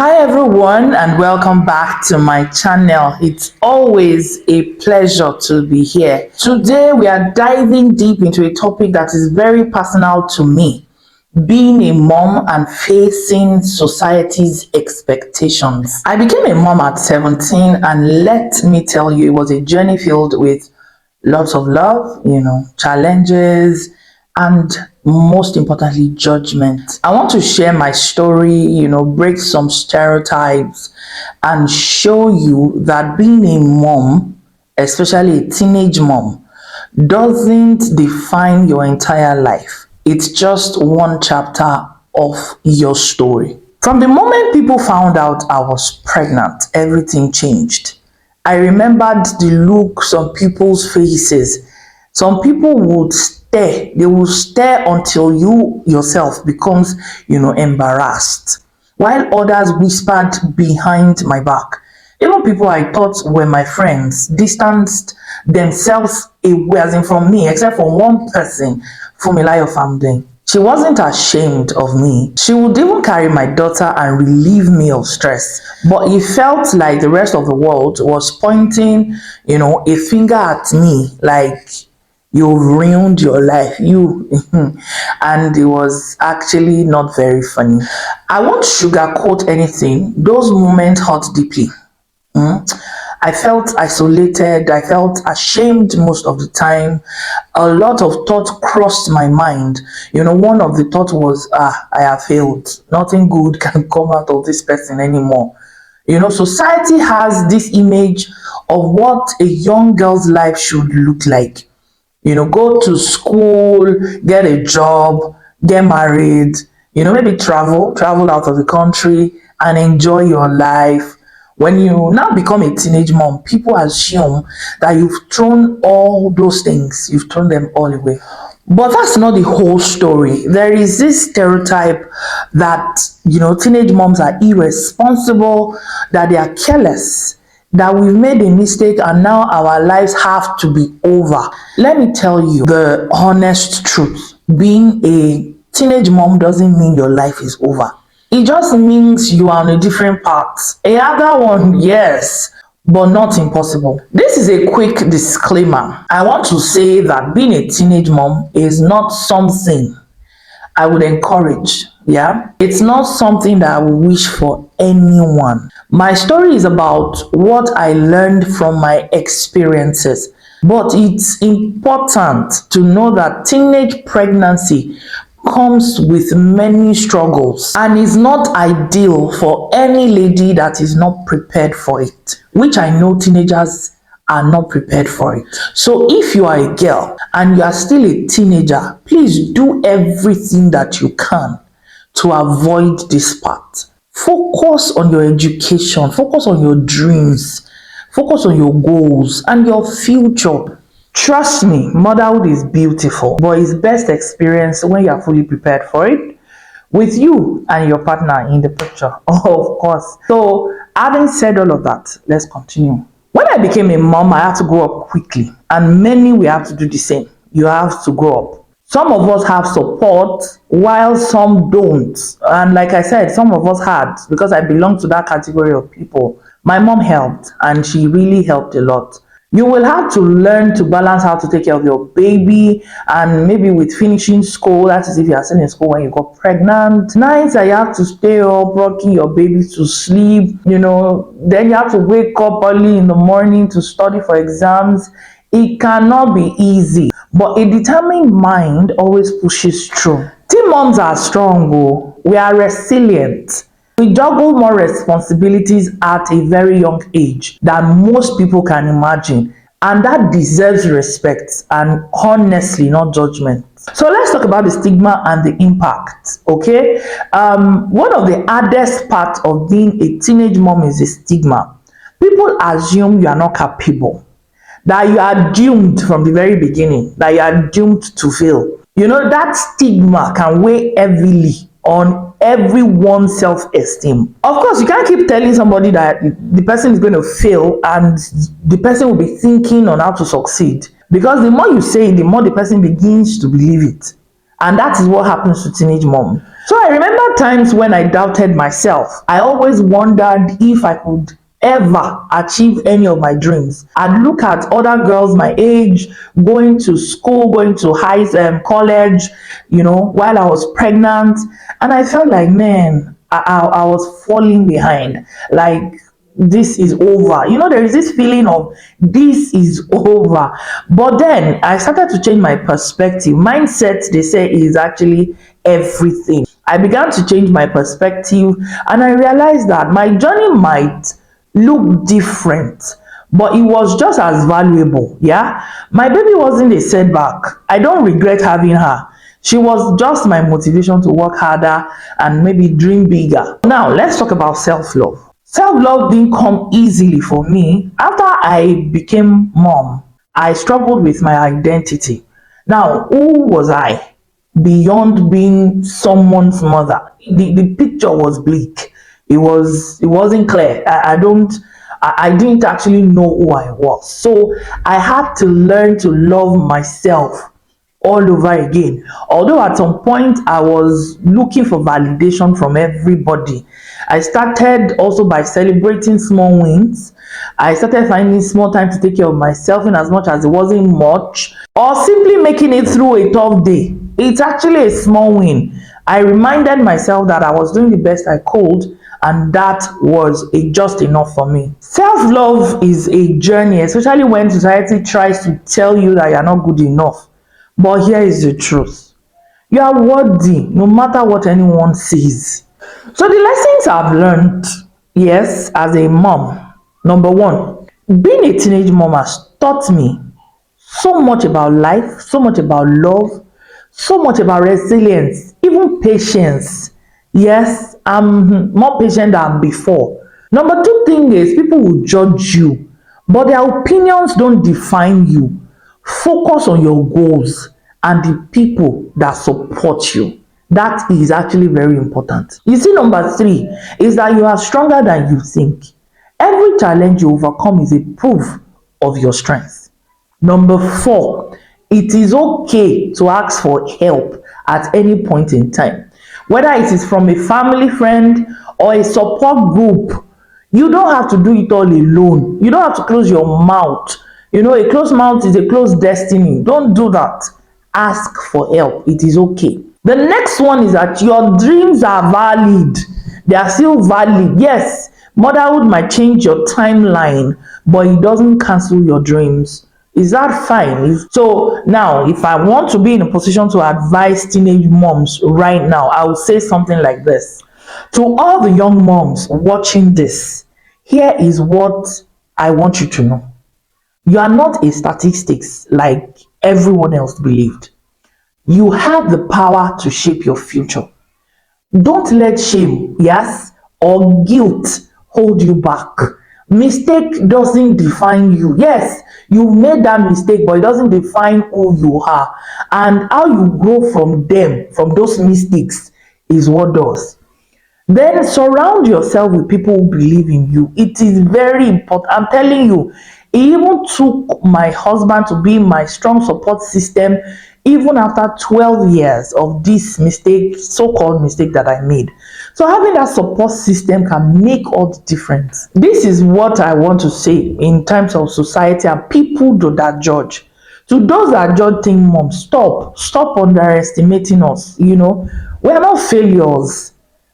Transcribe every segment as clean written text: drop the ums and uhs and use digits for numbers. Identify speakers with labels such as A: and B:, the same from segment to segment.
A: Hi everyone and welcome back to my channel. It's always a pleasure to be here. Today we are diving deep into a topic that is very personal to me. Being a mom and facing society's expectations. I became a mom at 17 and let me tell you, it was a journey filled with lots of love, challenges, and most importantly, judgment. I want to share my story, break some stereotypes, and show you that being a mom, especially a teenage mom, doesn't define your entire life. It's just one chapter of your story. From the moment people found out I was pregnant, everything changed. I remembered the looks on people's faces. Some people would stare. They will stare until you yourself becomes, embarrassed. While others whispered behind my back. Even people I thought were my friends distanced themselves away, as in from me, except for one person, Fumilayo Famden. She wasn't ashamed of me. She would even carry my daughter and relieve me of stress. But it felt like the rest of the world was pointing, a finger at me, like, you ruined your life, you. And it was actually not very funny. I won't sugarcoat anything. Those moments hurt deeply. I felt isolated. I felt ashamed most of the time. A lot of thoughts crossed my mind. One of the thoughts was, I have failed. Nothing good can come out of this person anymore. Society has this image of what a young girl's life should look like. Go to school, get a job, get married, maybe travel out of the country and enjoy your life. When you now become a teenage mom, people assume that you've thrown all those things, you've thrown them all away. But that's not the whole story. There is this stereotype that, teenage moms are irresponsible, that they are careless, that we've made a mistake and now our lives have to be over. Let me tell you the honest truth. Being a teenage mom doesn't mean your life is over. It just means you are on a different path. A other one, yes, but not impossible. This is a quick disclaimer. I want to say that being a teenage mom is not something I would encourage. Yeah, it's not something that I would wish for anyone. My story is about what I learned from my experiences. But it's important to know that teenage pregnancy comes with many struggles and is not ideal for any lady that is not prepared for it, which I know teenagers are not prepared for it. So if you are a girl and you are still a teenager, please do everything that you can to avoid this part. Focus on your education, focus on your dreams, focus on your goals and your future. Trust me, motherhood is beautiful, but it's best experienced when you are fully prepared for it, with you and your partner in the picture, of course. So, having said all of that, let's continue. When I became a mom, I had to grow up quickly, and many will have to do the same. You have to grow up. Some of us have support, while some don't. And like I said, some of us had, because I belong to that category of people. My mom helped, and she really helped a lot. You will have to learn to balance how to take care of your baby, and maybe with finishing school, that is if you are still in school when you got pregnant. Nights that you have to stay up, rocking your baby to sleep, then you have to wake up early in the morning to study for exams. It cannot be easy, but a determined mind always pushes through. Teen moms are strong, we are resilient. We juggle more responsibilities at a very young age than most people can imagine, and that deserves respect and honestly, not judgment. So let's talk about the stigma and the impact, okay? One of the hardest parts of being a teenage mom is the stigma. People assume you are not capable, that you are doomed from the very beginning, that you are doomed to fail. That stigma can weigh heavily on everyone's self-esteem. Of course, you can't keep telling somebody that the person is going to fail and the person will be thinking on how to succeed. Because the more you say it, the more the person begins to believe it. And that is what happens to teenage mom. So I remember times when I doubted myself. I always wondered if I could ever achieve any of my dreams. I'd look at other girls my age going to school, going to college, while I was pregnant, and I felt like, man, I was falling behind. Like, this is over. There is this feeling of this is over. But then I started to change my perspective. Mindset, they say, is actually everything. I began to change my perspective, and I realized that my journey might look different, but it was just as valuable. Yeah, my baby wasn't a setback. I don't regret having her. She was just my motivation to work harder and maybe dream bigger. Now, let's talk about self love. Self love didn't come easily for me. After I became mom, I struggled with my identity. Now, who was I beyond being someone's mother? The picture was bleak. It wasn't clear. I didn't actually know who I was. So I had to learn to love myself all over again. Although at some point I was looking for validation from everybody, I started also by celebrating small wins. I started finding small time to take care of myself, in as much as it wasn't much, or simply making it through a tough day. It's actually a small win. I reminded myself that I was doing the best I could, and that was just enough for me. Self-love is a journey, especially when society tries to tell you that you're not good enough. But here is the truth: you are worthy no matter what anyone says. So, the lessons I've learned, yes, as a mom: number one, being a teenage mom has taught me so much about life, so much about love, so much about resilience, even patience. Yes, I'm more patient than before. Number two thing is, people will judge you, but their opinions don't define you. Focus on your goals and the people that support you. That is actually very important. You see, number three is that you are stronger than you think. Every challenge you overcome is a proof of your strength. Number four, it is okay to ask for help at any point in time, whether it is from a family friend or a support group. You don't have to do it all alone. You don't have to close your mouth. A closed mouth is a closed destiny. Don't do that. Ask for help. It is okay. The next one is that your dreams are valid. They are still valid. Yes, motherhood might change your timeline, but it doesn't cancel your dreams. Is that fine? So now, if I want to be in a position to advise teenage moms right now, I will say something like this. To all the young moms watching this, here is what I want you to know. You are not a statistics like everyone else believed. You have the power to shape your future. Don't let shame, yes, or guilt hold you back. Mistake doesn't define you. Yes, you've made that mistake, but it doesn't define who you are. And how you grow from them, from those mistakes, is what does. Then surround yourself with people who believe in you. It is very important. I'm telling you, it even took my husband to be my strong support system, even after 12 years of this mistake, so-called mistake that I made. So having that support system can make all the difference. This is what I want to say in terms of society and people that judge. To those that judge think, mom, stop underestimating us. We are not failures.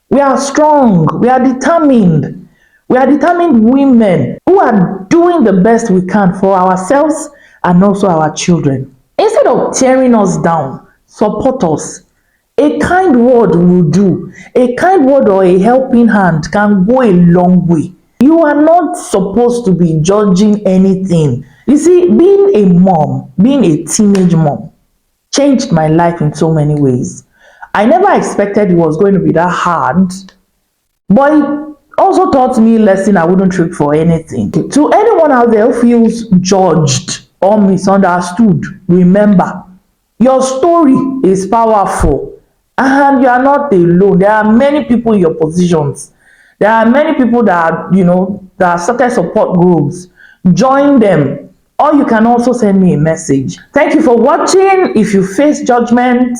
A: We are strong. We are determined. We are determined women who are doing the best we can for ourselves and also our children. Instead of tearing us down, support us. A kind word will do. A kind word or a helping hand can go a long way. You are not supposed to be judging anything. You see, being a mom, being a teenage mom, changed my life in so many ways. I never expected it was going to be that hard, but it also taught me a lesson I wouldn't trade for anything. To anyone out there who feels judged or misunderstood, remember, your story is powerful and you are not alone. There are many people in your positions. There are many people that started support groups. Join them, or you can also send me a message. Thank you for watching. If you face judgment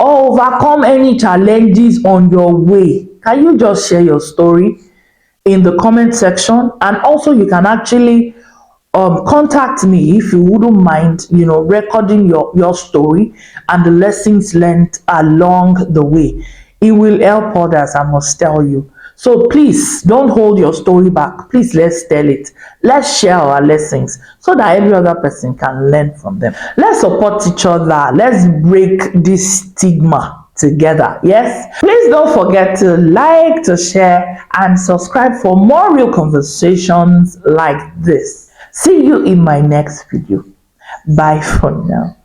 A: or overcome any challenges on your way? Can you just share your story in the comment section? And also you can actually contact me if you wouldn't mind, recording your story and the lessons learned along the way. It will help others, I must tell you. So please don't hold your story back. Please, let's tell it. Let's share our lessons so that every other person can learn from them. Let's support each other. Let's break this stigma together. Yes, please don't forget to like, to share, and subscribe for more real conversations like this. See you in my next video. Bye for now.